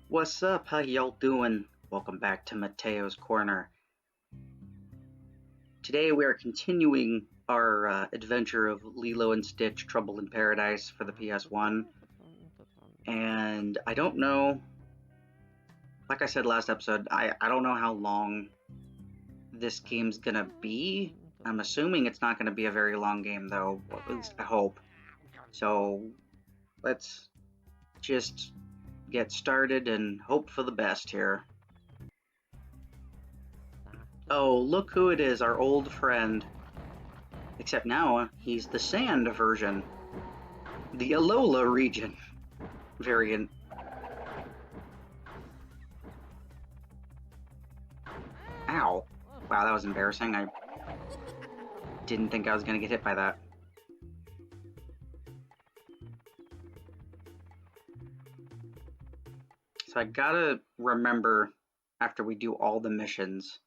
What's up? How y'all doing? Welcome back to Matteo's Corner. Today we are continuing our adventure of Lilo and Stitch Trouble in Paradise for the PS1. And I don't know, like I said last episode, I don't know how long this game's gonna be. I'm assuming it's not gonna be a very long game though, or at least I hope. So let's just get started and hope for the best here. Oh, look who it is, our old friend. Except now he's the sand version. The Alola region variant. Ow. Wow, that was embarrassing. I didn't think I was going to get hit by that. So I gotta remember, after we do all the missions,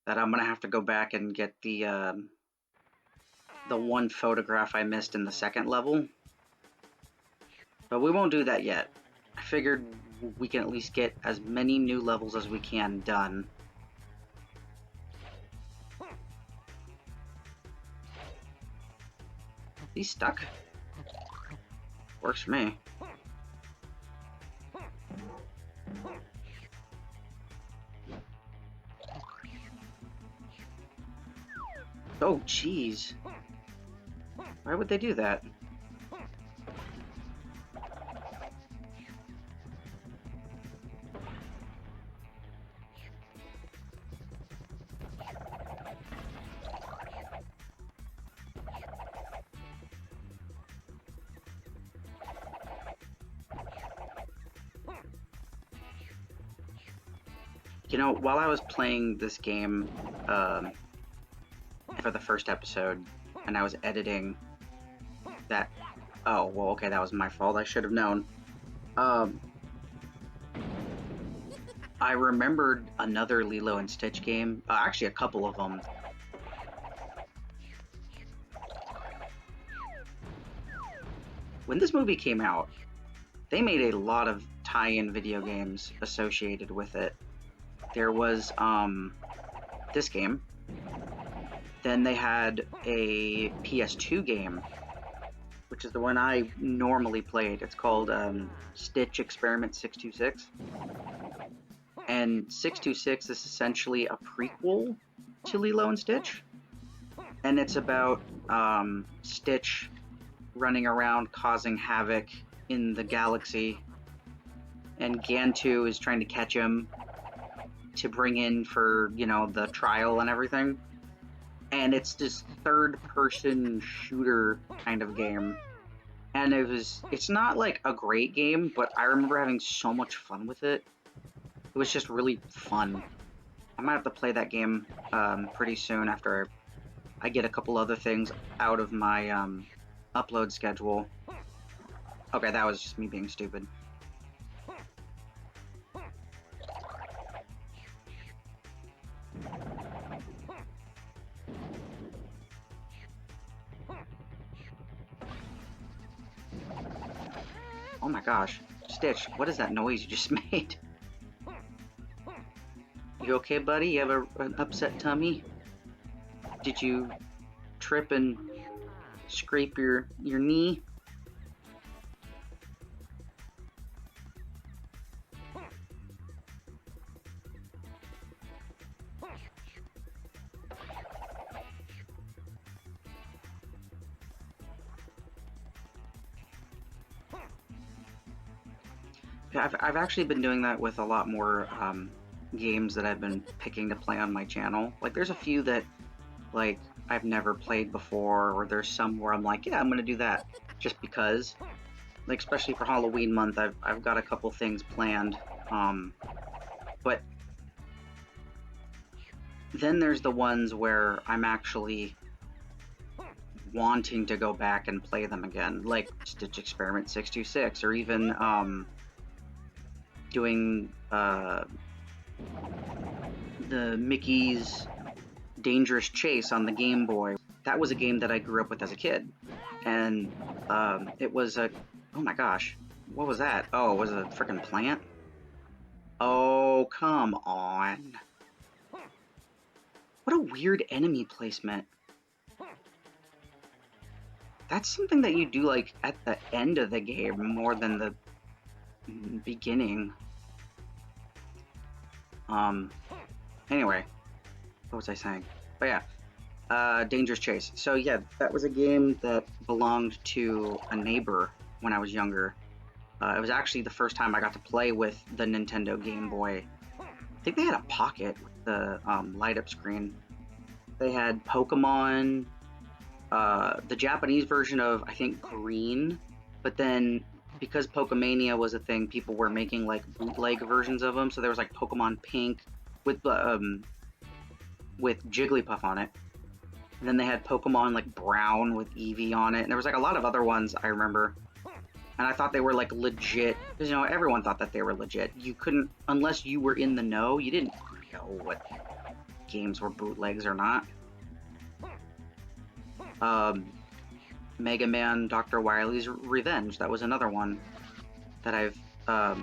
that I'm going to have to go back and get the one photograph I missed in the second level. But we won't do that yet. I figured we can at least get as many new levels as we can done. He's stuck. Works for me. Oh, jeez. Why would they do that? You know, while I was playing this game for the first episode, and I was editing that... Oh, well, okay, that was my fault. I should have known. I remembered another Lilo and Stitch game. Actually, a couple of them. When this movie came out, they made a lot of tie-in video games associated with it. There was this game. Then they had a PS2 game, which is the one I normally played. It's called Stitch Experiment 626. And 626 is essentially a prequel to Lilo and Stitch. And it's about Stitch running around causing havoc in the galaxy. And Gantu is trying to catch him to bring in for, you know, the trial and everything. And it's this third-person shooter kind of game. And it's not like a great game, but I remember having so much fun with it. It was just really fun. I might have to play that game pretty soon after I get a couple other things out of my upload schedule. Okay, that was just me being stupid. Oh my gosh. Stitch, what is that noise you just made? You okay, buddy? You have an upset tummy? Did you trip and scrape your knee? I've actually been doing that with a lot more games that I've been picking to play on my channel. Like, there's a few that, like, I've never played before, or there's some where I'm like, yeah, I'm gonna do that just because. Like, especially for Halloween month, I've got a couple things planned. But then there's the ones where I'm actually wanting to go back and play them again, like Stitch Experiment 626, or even doing the Mickey's Dangerous Chase on the Game Boy. That was a game that I grew up with as a kid, and it was a... Oh my gosh, what was that? Oh, it was a freaking plant? Oh, come on. What a weird enemy placement. That's something that you do, like, at the end of the game more than the beginning. Anyway, what was I saying? But yeah, Dangerous Chase. So yeah, that was a game that belonged to a neighbor when I was younger. It was actually the first time I got to play with the Nintendo Game Boy. I think they had a Pocket with the light-up screen. They had Pokemon, the Japanese version of, I think, Green, but then because Pokemania was a thing, people were making like bootleg versions of them. So there was like Pokemon Pink with Jigglypuff on it. And then they had Pokemon like Brown with Eevee on it. And there was like a lot of other ones I remember. And I thought they were like legit, because you know, everyone thought that they were legit. You couldn't, unless you were in the know, you didn't know what games were bootlegs or not. Mega Man Dr. Wily's Revenge, that was another one that I've, oh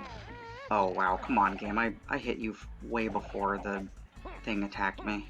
wow, come on game, I hit you way before the thing attacked me.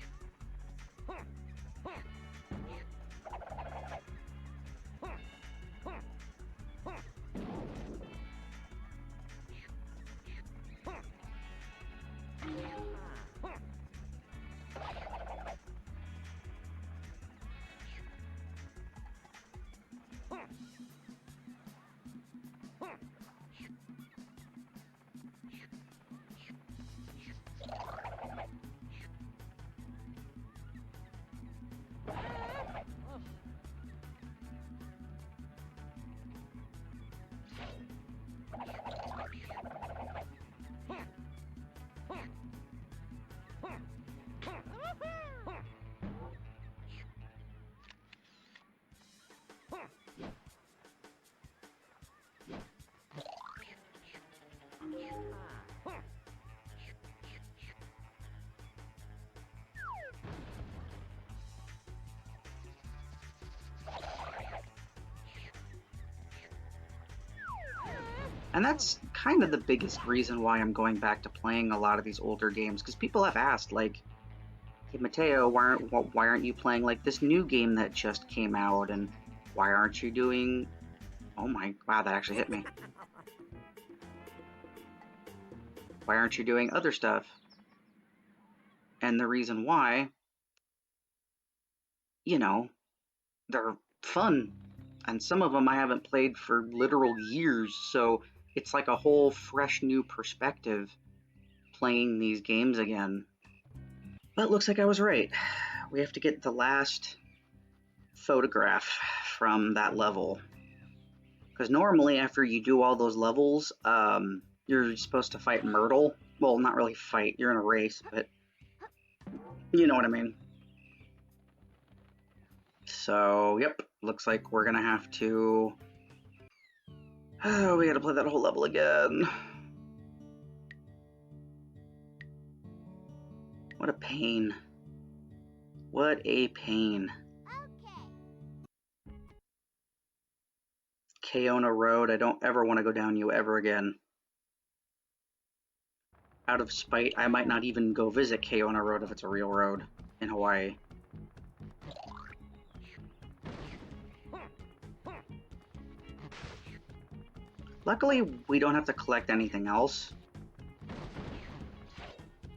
And that's kind of the biggest reason why I'm going back to playing a lot of these older games, because people have asked, like, hey Mattao, why aren't you playing like this new game that just came out, and why aren't you doing, oh my, wow, that actually hit me. Why aren't you doing other stuff? And the reason why, you know, they're fun. And some of them I haven't played for literal years, so it's like a whole fresh new perspective playing these games again. But it looks like I was right. We have to get the last photograph from that level. Because normally after you do all those levels, you're supposed to fight Mertle. Well, not really fight, you're in a race, but you know what I mean. So, yep, looks like we're gonna have to... Oh, we gotta play that whole level again. What a pain. What a pain. Keona Road, I don't ever want to go down you ever again. Out of spite, I might not even go visit Keona Road if it's a real road in Hawaii. Luckily, we don't have to collect anything else.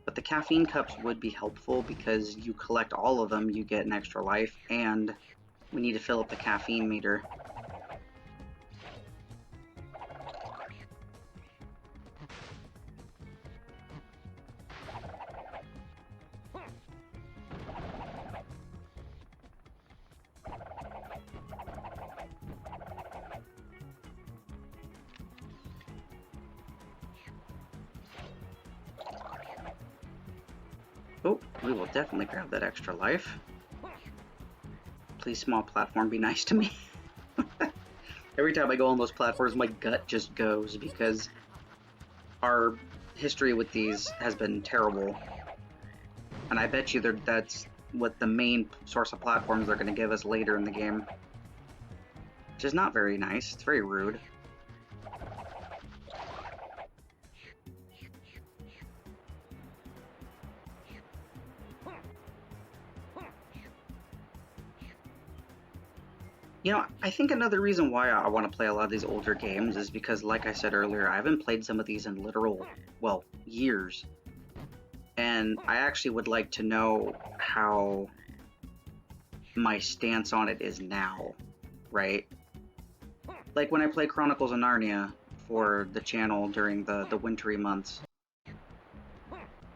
But the caffeine cups would be helpful because you collect all of them, you get an extra life, and we need to fill up the caffeine meter. Oh, we will definitely grab that extra life. Please, small platform, be nice to me. Every time I go on those platforms, my gut just goes because our history with these has been terrible. And I bet you that's what the main source of platforms they're going to give us later in the game. Which is not very nice, it's very rude. You know, I think another reason why I want to play a lot of these older games is because, like I said earlier, I haven't played some of these in literal, well, years. And I actually would like to know how my stance on it is now, right? Like when I play Chronicles of Narnia for the channel during the wintry months,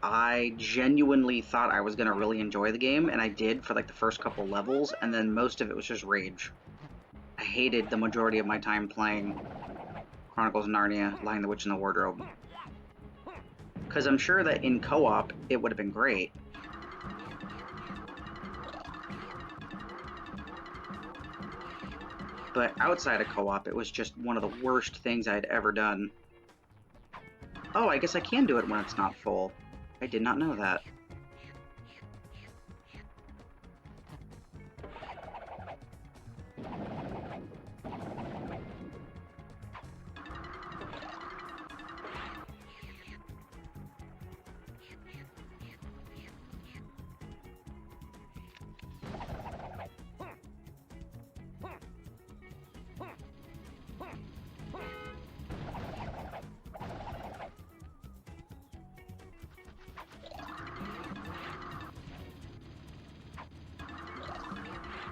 I genuinely thought I was going to really enjoy the game, and I did for like the first couple levels, and then most of it was just rage. I hated the majority of my time playing Chronicles of Narnia, Lion, the Witch, and the Wardrobe. Because I'm sure that in co-op, it would have been great. But outside of co-op, it was just one of the worst things I had ever done. Oh, I guess I can do it when it's not full. I did not know that.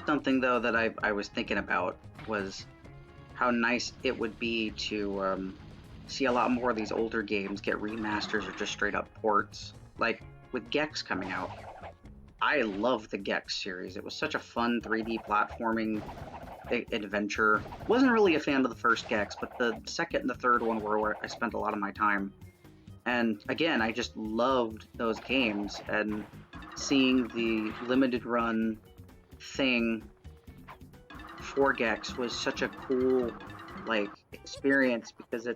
Something though that I was thinking about was how nice it would be to see a lot more of these older games get remasters or just straight up ports. Like with Gex coming out. I love the Gex series. It was such a fun 3D platforming adventure. Wasn't really a fan of the first Gex, but the second and the third one were where I spent a lot of my time. And again, I just loved those games, and seeing the limited run thing for Gex was such a cool like experience, because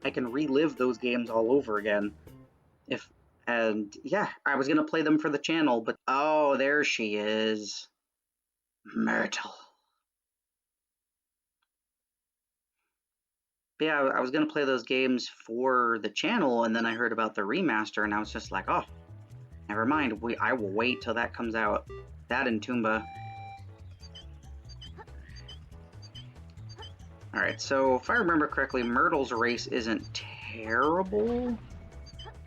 I can relive those games all over again. And yeah, I was gonna play them for the channel, but oh, there she is, Mertle. But yeah, I was gonna play those games for the channel, and then I heard about the remaster, and I was just like, oh, never mind. I will wait till that comes out. That and Toomba. Alright, so if I remember correctly, Myrtle's race isn't terrible.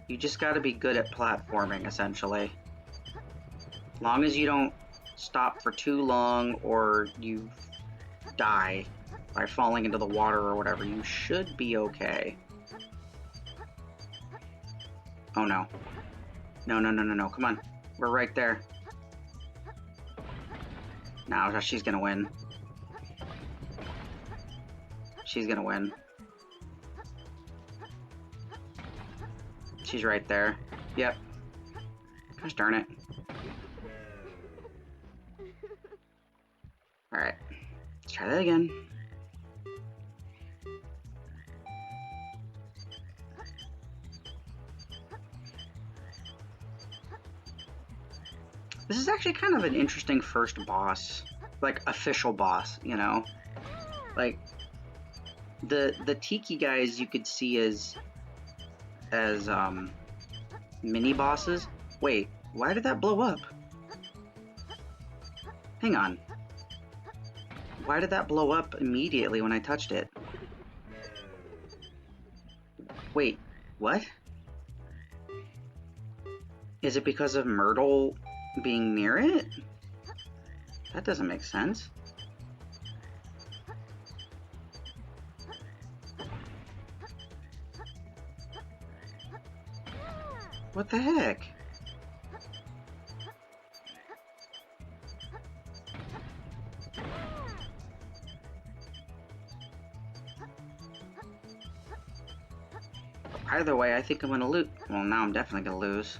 You just gotta be good at platforming, essentially. As long as you don't stop for too long or you die by falling into the water or whatever, you should be okay. Oh no. No, no, no, no, no, come on. We're right there. No, she's gonna win. She's gonna win. She's right there. Yep. Gosh darn it. Alright. Let's try that again. This is actually kind of an interesting first boss. Like, official boss, you know? Like, the Tiki guys you could see as mini bosses. Wait, why did that blow up? Hang on. Why did that blow up immediately when I touched it? Wait, what? Is it because of Mertle being near it? That doesn't make sense. What the heck? Either way, I think I'm gonna lose. Well, now I'm definitely gonna lose.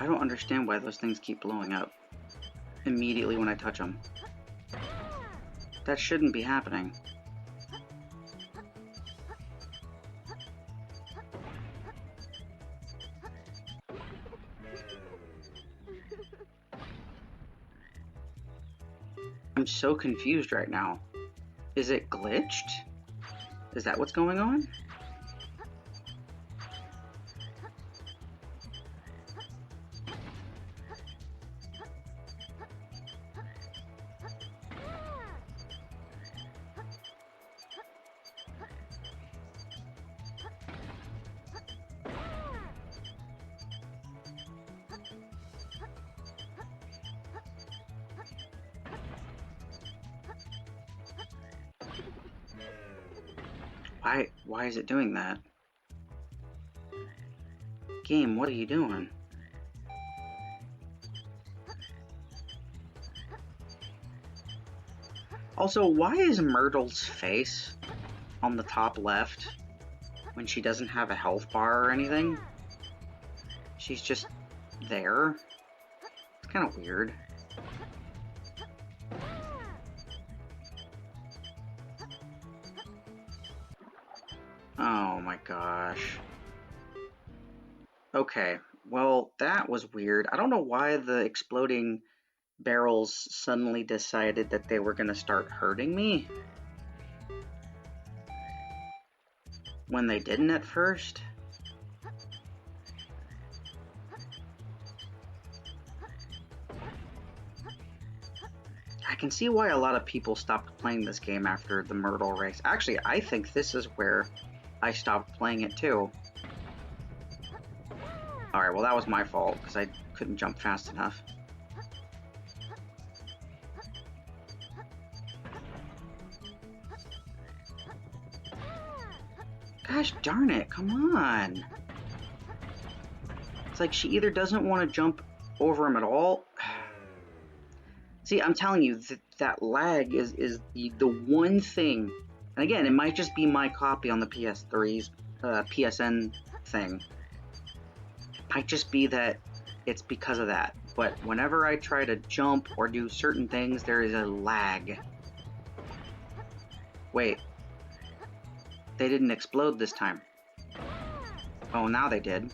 I don't understand why those things keep blowing up immediately when I touch them. That shouldn't be happening. I'm so confused right now. Is it glitched? Is that what's going on? Why is it doing that? Game, what are you doing? Also, why is Myrtle's face on the top left when she doesn't have a health bar or anything? She's just there. It's kind of weird. Oh my gosh. Okay, well, that was weird. I don't know why the exploding barrels suddenly decided that they were going to start hurting me when they didn't at first. I can see why a lot of people stopped playing this game after the Mertle race. Actually, I think this is where I stopped playing it too. Alright, well that was my fault, because I couldn't jump fast enough. Gosh darn it, come on! It's like she either doesn't want to jump over him at all. See, I'm telling you, that lag is the one thing. And again, it might just be my copy on the PS3's PSN thing. It might just be that it's because of that. But whenever I try to jump or do certain things, there is a lag. Wait. They didn't explode this time. Oh, now they did.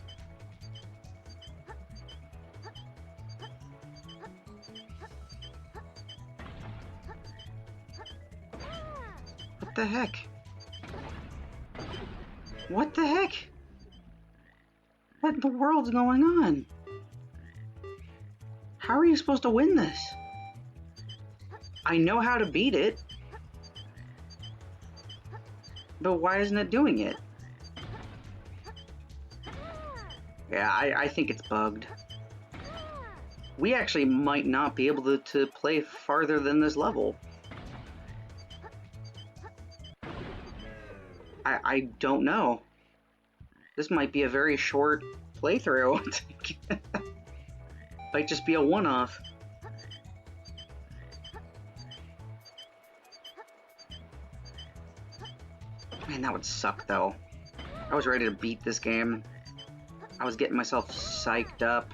What the heck? What the heck? What in the world's going on? How are you supposed to win this? I know how to beat it. But why isn't it doing it? Yeah, I think it's bugged. We actually might not be able to play farther than this level. I don't know. This might be a very short playthrough. Might just be a one-off. Man, that would suck though. I was ready to beat this game. I was getting myself psyched up,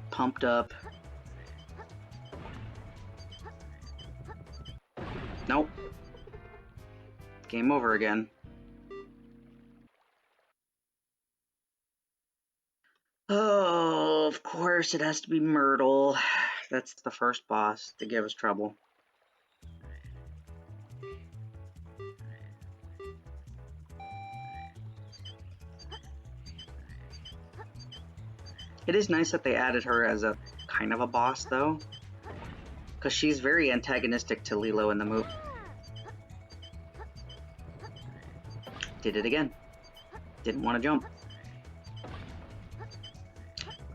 pumped up. Nope. Game over again. Oh, of course it has to be Mertle. That's the first boss to give us trouble. It is nice that they added her as a kind of a boss, though, because she's very antagonistic to Lilo in the movie. Did it again. Didn't want to jump.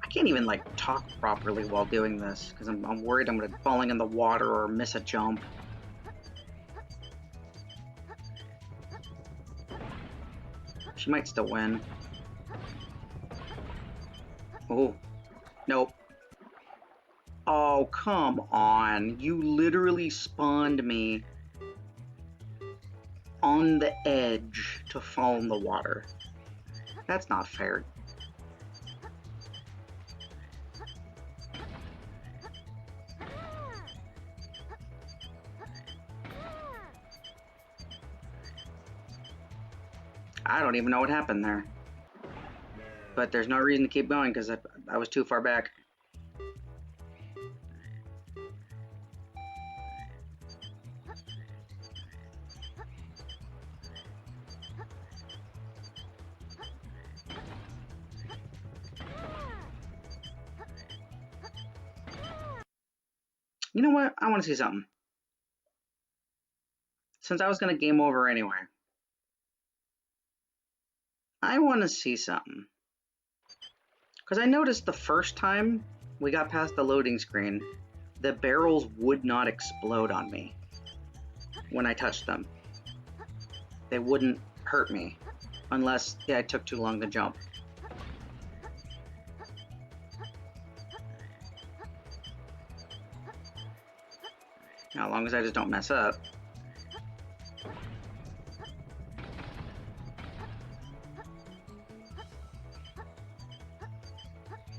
I can't even, like, talk properly while doing this, because I'm worried I'm going to be falling in the water or miss a jump. She might still win. Oh, nope. Oh, come on. You literally spawned me on the edge to fall in the water. That's not fair. I don't even know what happened there. But there's no reason to keep going because I was too far back. You know what? I want to see something. Since I was going to game over anyway. I want to see something. Because I noticed the first time we got past the loading screen, the barrels would not explode on me when I touched them. They wouldn't hurt me unless I took too long to jump. Now, as long as I just don't mess up.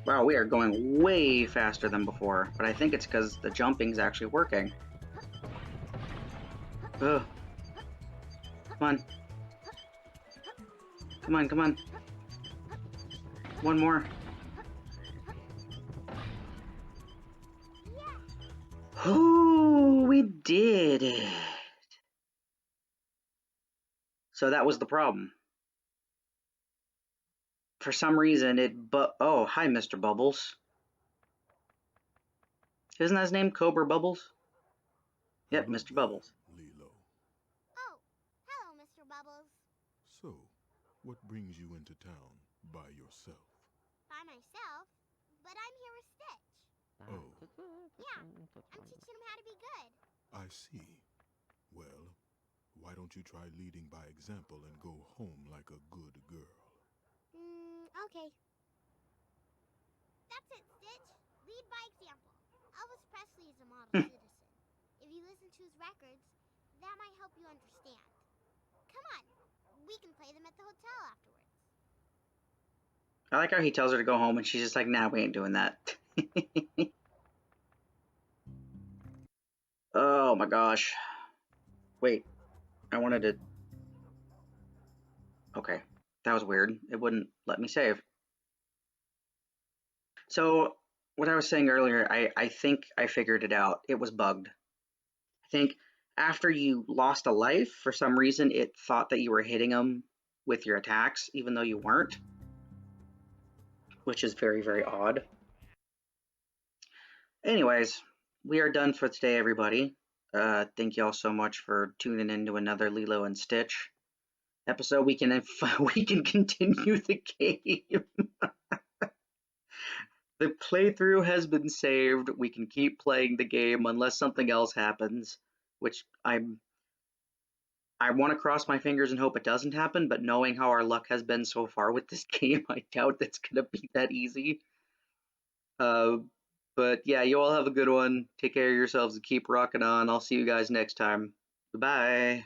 Wow, we are going way faster than before, but I think it's because the jumping's actually working. Ugh. Come on. Come on, come on. One more. Oh, we did it. So that was the problem. For some reason, oh, hi, Mr. Bubbles. Isn't that his name, Cobra Bubbles? Yep, Hello Mr. Bubbles. Lilo. Oh, hello, Mr. Bubbles. So, what brings you into town by yourself? By myself, but I'm here with Stitch. Oh. Yeah, I'm teaching him how to be good. I see. Well, why don't you try leading by example and go home like a good girl? Okay. That's it, Stitch. Lead by example. Elvis Presley is a model citizen. If you listen to his records, that might help you understand. Come on, we can play them at the hotel afterwards. I like how he tells her to go home and she's just like, nah, we ain't doing that. Oh my gosh. Wait, I wanted to... Okay, that was weird. It wouldn't let me save. So, what I was saying earlier, I think I figured it out. It was bugged. I think after you lost a life, for some reason, it thought that you were hitting them with your attacks, even though you weren't, which is very, very odd. Anyways, we are done for today, everybody. Thank you all so much for tuning in to another Lilo and Stitch episode. We can continue the game. The playthrough has been saved. We can keep playing the game unless something else happens, which I want to cross my fingers and hope it doesn't happen, but knowing how our luck has been so far with this game, I doubt that's going to be that easy. But yeah, you all have a good one. Take care of yourselves and keep rocking on. I'll see you guys next time. Goodbye.